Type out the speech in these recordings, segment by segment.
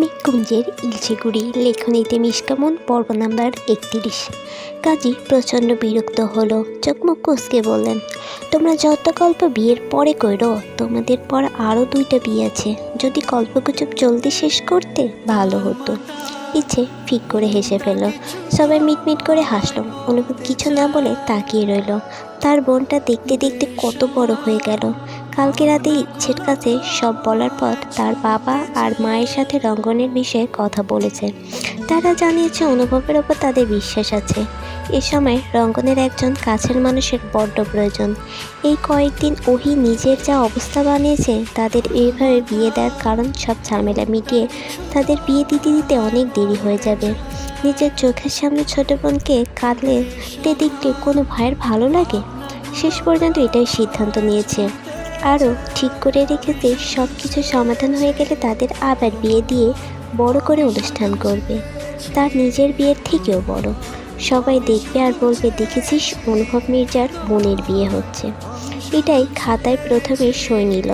মেঘকুঞ্জের ইলশেগুড়ি লেখনীতে মিষ্কামন পর্ব নাম্বার 31। কাজী প্রচণ্ড বিরক্ত হলো, চোখমুখ কুঁচকে বললেন, তোমরা যত গল্প বিয়ের পরে কইরো, তোমাদের পর আরও 2টা বিয়ে আছে। যদি গল্পগুজব জলদি শেষ করতে ভালো হতো। ইচ্ছে ফিক করে হেসে ফেলল। সবাই মিটমিট করে হাসল। অনুভব কিছু না বলে তাকিয়ে রইল। তার বোনটা দেখতে দেখতে কত বড় হয়ে গেল। কালকে রাতে ইচ্ছের কাছে সব বলার পর তার বাবা আর মায়ের সাথে রঙ্গনের বিষয়ে কথা বলেছে। তারা জানিয়েছে অনুভবের ওপর তাদের বিশ্বাস আছে। এ সময় রঙ্গনের একজন কাছের মানুষের বড্ড প্রয়োজন। এই কয়েকদিন ওহি নিজের যা অবস্থা বানিয়েছে, তাদের এইভাবে বিয়ে দেওয়ার কারণ সব ঝামেলা মিটিয়ে তাদের বিয়ে দিতে দিতে অনেক দেরি হয়ে যাবে। নিজের চোখের সামনে ছোট বোনকে কাঁদতে দেখতে কোনো ভাইয়ের ভালো লাগে? শেষ পর্যন্ত এটাই সিদ্ধান্ত নিয়েছে। আরও ঠিক করে রেখেছে সব কিছু সমাধান হয়ে গেলে তাদের আবার বিয়ে দিয়ে বড় করে অনুষ্ঠান করবে, তার নিজের বিয়ের থেকেও বড়। সবাই দেখবে আর বলবে, দেখেছিস অনুভব মির্জার বোনের বিয়ে হচ্ছে। এটাই খাতায় প্রথমে সই নিল,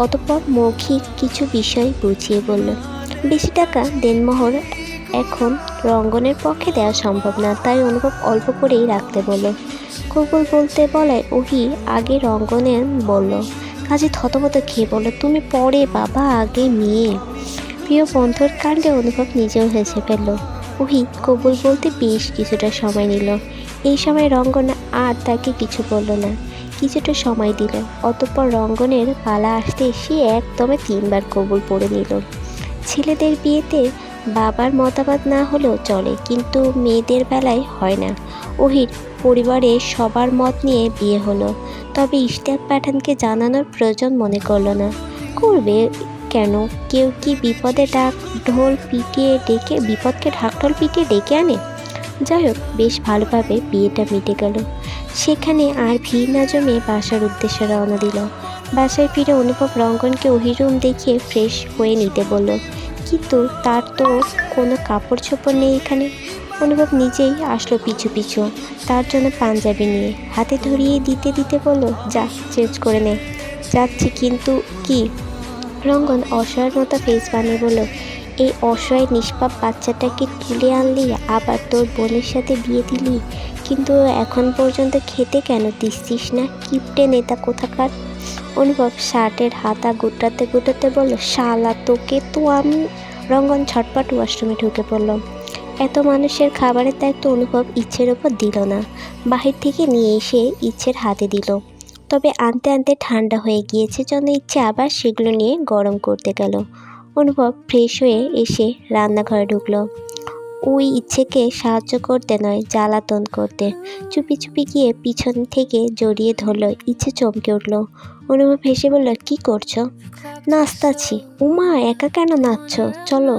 অতঃপর মৌখিক কিছু বিষয় বুঝিয়ে বলল, বেশি টাকা দেনমোহর এখন রঙ্গনের পক্ষে দেওয়া সম্ভব না, তাই অনুভব অল্প করেই রাখতে বলল। কবুল বলতে বলায় ওহি আগে রঙ্গনে বলল। কাজে থতমত খেয়ে বলল, তুমি পরে বাবা, আগে মেয়ে। প্রিয় বন্ধুর কাণ্ডে অনুভব নিজেও হেসে ফেলল। ওহি কবুল বলতে বেশ কিছুটা সময় নিল। এই সময় রঙ্গন আর তাকে কিছু বলল না, কিছুটা সময় দিল। অতঃপর রঙ্গনের পালা আসতে সে একদমে 3বার কবুল পড়ে নিল। ছেলেদের বিয়েতে বাবার মতামত না হলেও চলে, কিন্তু মেয়েদের বেলায় হয় না। ওহির পরিবারে সবার মত নিয়ে বিয়ে হলো, তবে ইশতিয়াক পাঠানকে জানানোর প্রয়োজন মনে করলো না। করবে কেন? কেউ কি বিপদকে ঢাকঢোল পিটিয়ে ডেকে আনে? যাই হোক, বেশ ভালোভাবে বিয়েটা মিটে গেল। সেখানে আর ভিড় না জমে বাসার উদ্দেশ্যে রওনা দিল। বাসায় ফিরে অনুভব রঙ্গনকে ওহি রুম দেখিয়ে ফ্রেশ হয়ে নিতে বলল, কিন্তু তার তো কোনো কাপড় চোপড় নেই এখানে। অনুভব নিজেই আসলো পিছু পিছু, তার জন্য পাঞ্জাবি নিয়ে হাতে ধরিয়ে দিতে দিতে বলল, যা চেঞ্জ করে নে। যাচ্ছি, কিন্তু কি? রঙ্গন অসহায়ের মতো ফেস বানিয়ে বলল, এই অসহায় নিষ্পাপ বাচ্চাটাকে তুলে আনলি, আবার তোর বোনের সাথে বিয়ে দিলি, কিন্তু এখন পর্যন্ত খেতে কেন দিচ্ছিস না? কিপটে নেতা কোথাকার। অনুভব শার্টের হাতা গুটাতে গুটাতে বলল, শালা তোকে তো আমি। রঙ্গন ছটপট ওয়াশরুমে ঢুকে পড়ল। এত মানুষের খাবারের দায়িত্ব অনুভব ইচ্ছের ওপর দিল না, বাহির থেকে নিয়ে এসে ইচ্ছের হাতে দিল। তবে আনতে আনতে ঠান্ডা হয়ে গিয়েছে জন্য ইচ্ছে আবার সেগুলো নিয়ে গরম করতে গেল। অনুভব ফ্রেশ হয়ে এসে রান্নাঘরে ঢুকলো। ওই ইচ্ছেকে সাহায্য করতে নয়, জ্বালাতন করতে। চুপি চুপি গিয়ে পিছন থেকে জড়িয়ে ধরল। ইচ্ছে চমকে উঠল। অনুভব হেসে বলল, কি করছো? নাচতাছি। উমা, একা কেন নাচছো? চলো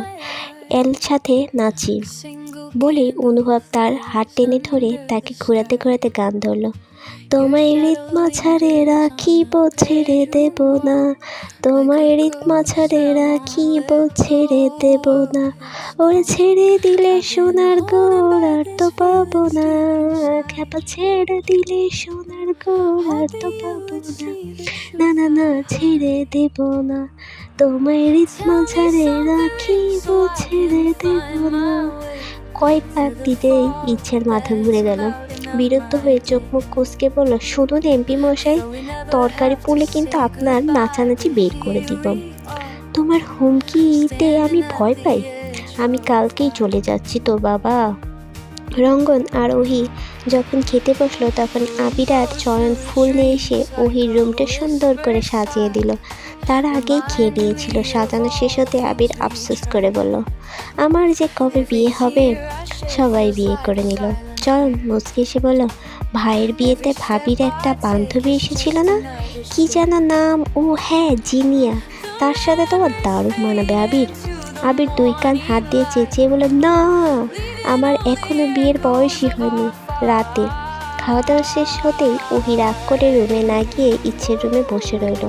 এল সাথে নাচি। বলে অনুভব তার হাত টেনে ধরে তাকে ঘোরাতে ঘোরাতে গান ধরল। তোমায় রিতমা ছাড়ে রাখিব, ছেড়ে দেব না, তোমায় রিতমা ছাড়ে রাখিব, ছেড়ে দেব না, ওরে ছেড়ে দিলে সোনার গোড় আর তো পাবো না, খেপা ছেড়ে দিলে সোনার গোড় আর তো পাবো না, না না না ছেড়ে দেব না, তোমায় রিতমা ছাড়ে রাখিব, ছেড়ে দেব না। কয়েক পাক দিতেই ইচ্ছের মাথা ঘুরে গেল। বিরক্ত হয়ে চোখ মুখ কুঁচকে বলল, শুনুন এমপি মশাই, তরকারি পুড়লে কিন্তু আপনার নাচানাচি বের করে দিব। তোমার হুমকিতে আমি ভয় পাই? আমি কালকেই চলে যাচ্ছি তো বাবা। রঙ্গন আর ওহি যখন খেতে বসলো, তখন আবির আর চয়ন ফুল নিয়ে এসে ওহির রুমটা সুন্দর করে সাজিয়ে দিল। তারা আগেই খেয়ে নিয়েছিল। সাজানো শেষ হতে আবির আফসোস করে বলল, আমার যে কবে বিয়ে হবে। সবাই বিয়ে করে নিল। চয়ন মুচকি এসে বলল, ভাইয়ের বিয়েতে ভাবির একটা বান্ধবী এসেছিল না, কি যেন নাম? ও হ্যাঁ, জিনিয়া। তার সাথে তোমার দারুণ মানাবে আবির। আবির 2 কান হাত দিয়ে চেঁচিয়ে বলল, না, আমার এখনো বিয়ের বয়সই হয়নি। রাতে খাওয়া দাওয়া শেষ হতেই ওহি রাগ করে রুমে না গিয়ে ইচ্ছের রুমে বসে রইল।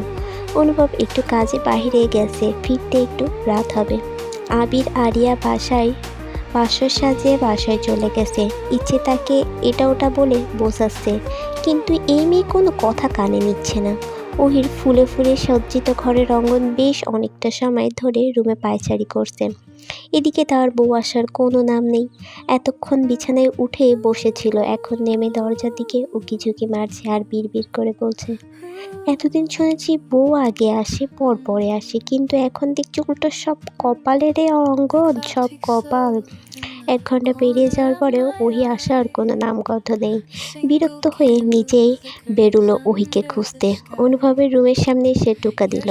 অনুভব একটু কাজে বাহিরে গেছে, ফিরতে একটু রাত হবে। আবির আরিয়া বাসর সাজিয়ে বাসায় চলে গেছে। ইচ্ছে তাকে এটা ওটা বলে বোঝাচ্ছে, কিন্তু এই মেয়ে কোনো কথা কানে নিচ্ছে না। ওহির ফুলে ফুলে সজ্জিত ঘরের অঙ্গন বেশ অনেকটা সময় ধরে রুমে পায়চারি করছে। এদিকে তার বউ আসার কোনো নাম নেই। এতক্ষণ বিছানায় উঠে বসেছিল, এখন নেমে দরজার দিকে উকিঝুঁকি মারছে আর বিড়বিড় করে বলছে, এতদিন শুনেছি বউ আগে আসে পর পরে আসে, কিন্তু এখন দেখছি উল্টো সব কপালের অঙ্গন, সব কপাল। 1 ঘন্টা পেরিয়ে যাওয়ার পরেও ওহি আসার কোনো নামগন্ধ নেই। বিরক্ত হয়ে নিজেই বেরুলো ওহিকে খুঁজতে। অনুভবের রুমের সামনে এসে টোকা দিল।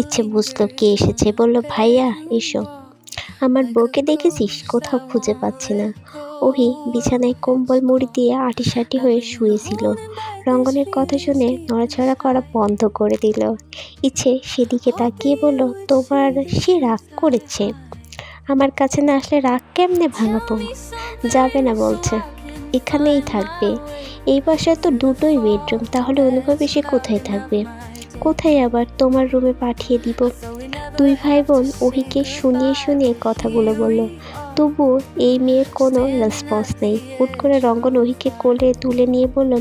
ইচ্ছে বুঝলো কে এসেছে, বলল, ভাইয়া এসো। আমার বউকে দেখেছিস? কোথাও খুঁজে পাচ্ছি না। ওহি বিছানায় কম্বল মুড়ি দিয়ে আঁটিসাঁটি হয়ে শুয়েছিল। রঙ্গনের কথা শুনে নড়াচড়া করা বন্ধ করে দিল। ইচ্ছে সেদিকে তাকিয়ে বলল, তোমার সে রাগ করেছে? আমার কাছে না আসলে রাগ কেমনে ভাঙাবো? যাবে না বলছে, এখানেই থাকবে। এই বাসায় তো দুটোই বেডরুম, তাহলে অনুভবে সে কোথায় থাকবে? কোথায় আবার তোমার রুমে পাঠিয়ে দিব। 2 ভাই বোন ওহিকে শুনিয়ে শুনিয়ে কথাগুলো বলল, তবুও এই মেয়ের কোনো রেসপন্স নেই। হুট করে রঙ্গন ওহিকে কোলে তুলে নিয়ে বলল,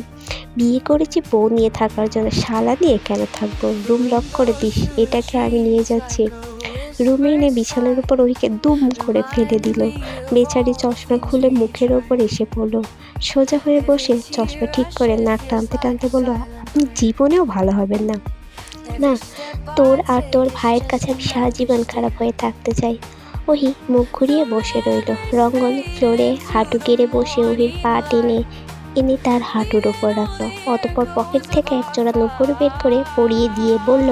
বিয়ে করেছি বউ নিয়ে থাকার জন্য, শালা নিয়ে কেন থাকবো? রুম লক করে দিস, এটাকে আমি নিয়ে যাচ্ছি। রুমে এনে বিছানার উপর ওহিকে দুম করে ফেলে দিল। বেচারি চশমা খুলে মুখের ওপর এসে পড়ল। সোজা হয়ে বসে চশমা ঠিক করে নাক টানতে টানতে বলল, আপনি জীবনেও ভালো হবেন না। না, তোর আর তোর ভাইয়ের কাছে আমি সারা জীবন খারাপ হয়ে থাকতে চাই। ওহি মুখ ঘুরিয়ে বসে রইল। রঙ্গন ফ্লোরে হাঁটু গেড়ে বসে ওহির পা টেনে এনে তার হাঁটুর ওপর রাখলো। অতঃপর পকেট থেকে একজোড়া নুপুর বের করে পরিয়ে দিয়ে বলল,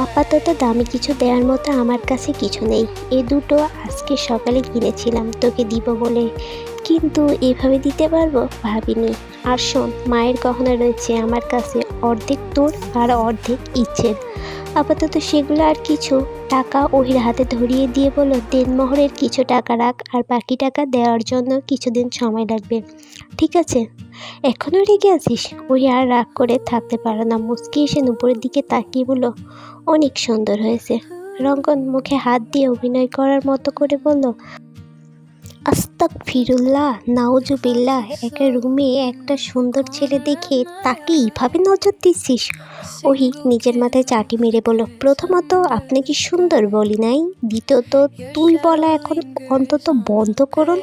আপাতত দামি কিছু দেওয়ার মতো আমার কাছে কিছু নেই। এ দুটো আজকে সকালে কিনেছিলাম তোকে দিব বলে, কিন্তু এভাবে দিতে পারবো ভাবিনি। আর শোন, মায়ের গহনা রয়েছে আমার কাছে, অর্ধেক তোর আর অর্ধেক ইচ্ছের। আপাতত সেগুলো আর কিছু টাকা ওহির হাতে ধরিয়ে দিয়ে বলল, দেনমোহরের কিছু টাকা রাখ, আর বাকি টাকা দেওয়ার জন্য কিছুদিন সময় লাগবে, ঠিক আছে? এখনও রেগে আছিস? ওহি আর রাগ করে থাকতে পারে না, মুচকি এসে নুপুরের দিকে তাকিয়ে বলল, অনেক সুন্দর হয়েছে। রঙ্গন মুখে হাত দিয়ে অভিনয় করার মতো করে বলল, আস্তাগফিরুল্লাহ, নাউজুবিল্লাহ, একা রুমে একটা সুন্দর ছেলে দেখে তাকে এইভাবে নজর দিচ্ছিস? ওহি নিজের মাথায় চাটি মেরে বলল, প্রথমত আপনি কি সুন্দর বলি নাই, দ্বিতীয়ত তুই বলা এখন অন্তত বন্ধ করুন।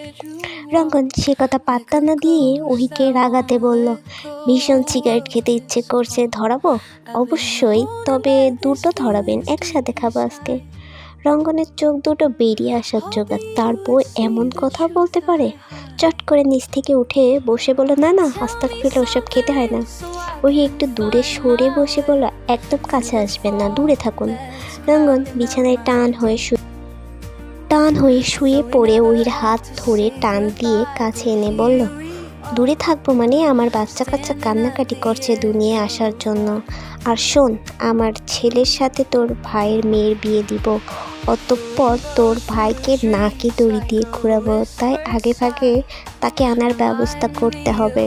রঙ্গন সে কথা পাত্তা না দিয়ে ওহিকে রাগাতে বলল, ভীষণ সিগারেট খেতে ইচ্ছে করছে, ধরাবো? অবশ্যই, তবে দুটো ধরাবেন, একসাথে খাবো আজকে। রঙ্গনের চোখ দুটো বেরিয়ে আসার জোগাড়, তার বউ এমন কথা বলতে পারে? চট করে নিচ থেকে উঠে বসে বলল, না না, আস্তাগফিরুল্লাহ, ওসব খেতে হয় না। ওই একটু দূরে সরে বসে বলল, একদম কাছে আসবেন না, দূরে থাকুন। রঙ্গন বিছানায় টান হয়ে শুয়ে পড়ে ওহির হাত ধরে টান দিয়ে কাছে এনে বলল, দূরে থাকবো মানে? আমার বাচ্চা কাচ্চা কান্নাকাটি করছে দুনিয়ায় আসার জন্য। আর শোন, আমার ছেলের সাথে তোর ভাইয়ের মেয়ের বিয়ে দিব, অতঃপর তোর ভাইকে নাকে দড়ি দিয়ে ঘুরাবো, তাই আগে ভাগে তাকে আনার ব্যবস্থা করতে হবে।